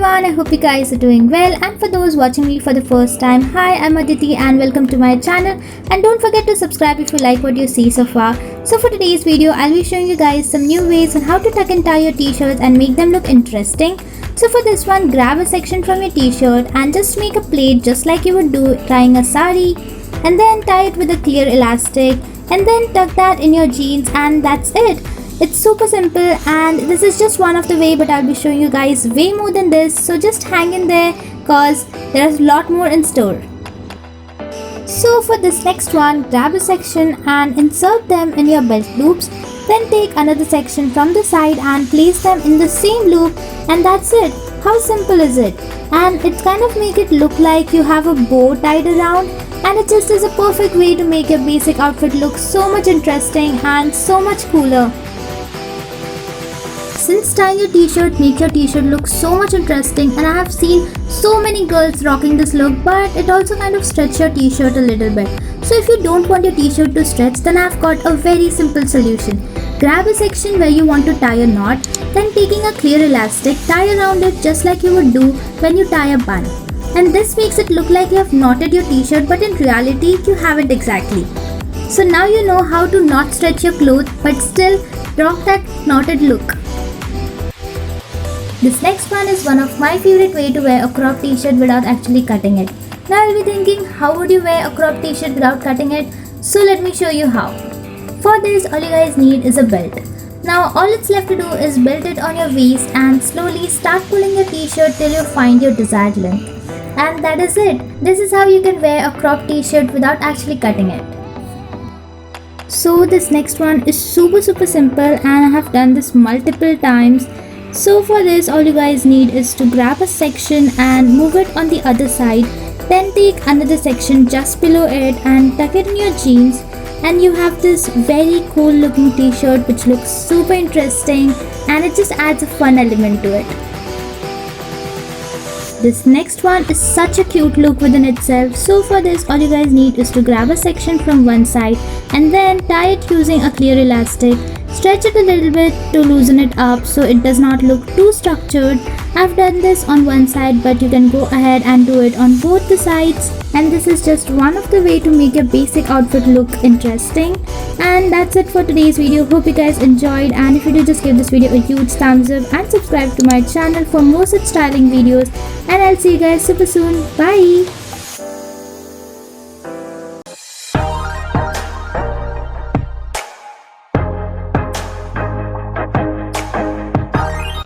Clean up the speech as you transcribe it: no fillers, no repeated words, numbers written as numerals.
everyone, I hope you guys are doing well, and for those watching me for the first time, hi, I'm Aditi and welcome to my channel, and don't forget to subscribe if you like what you see so far. So for today's video, I'll be showing you guys some new ways on how to tuck and tie your t-shirts and make them look interesting. So for this one, grab a section from your t-shirt and just make a plait just like you would do tying a sari, and then tie it with a clear elastic and then tuck that in your jeans, and that's it. It's super simple, and this is just one of the way, but I'll be showing you guys way more than this, so just hang in there cause there's a lot more in store. So for this next one, grab a section and insert them in your belt loops, then take another section from the side and place them in the same loop, and that's it. How simple is it? And it kind of make it look like you have a bow tied around, and it just is a perfect way to make your basic outfit look so much interesting and so much cooler. Since tying your t-shirt makes your t-shirt look so much interesting, and I have seen so many girls rocking this look, but it also kind of stretches your t-shirt a little bit. So if you don't want your t-shirt to stretch, then I've got a very simple solution. Grab a section where you want to tie a knot, then taking a clear elastic, tie around it just like you would do when you tie a bun. And this makes it look like you have knotted your t-shirt, but in reality you haven't exactly. So now you know how to not stretch your clothes but still rock that knotted look. This next one is one of my favorite way to wear a crop t-shirt without actually cutting it. Now you'll be thinking, how would you wear a crop t-shirt without cutting it? So let me show you how. For this, all you guys need is a belt. Now all it's left to do is belt it on your waist and slowly start pulling your t-shirt till you find your desired length. And that is it. This is how you can wear a crop t-shirt without actually cutting it. So this next one is super simple, and I have done this multiple times. So for this, all you guys need is to grab a section and move it on the other side, then take another section just below it and tuck it in your jeans, and you have this very cool looking t-shirt which looks super interesting, and it just adds a fun element to it. This next one is such a cute look within itself. So for this, all you guys need is to grab a section from one side and then tie it using a clear elastic. Stretch it a little bit to loosen it up so it does not look too structured. I've done this on one side, but you can go ahead and do it on both the sides. And this is just one of the way to make your basic outfit look interesting. And that's it for today's video. Hope you guys enjoyed, and if you did, just give this video a huge thumbs up and subscribe to my channel for more such styling videos. And I'll see you guys super soon. Bye!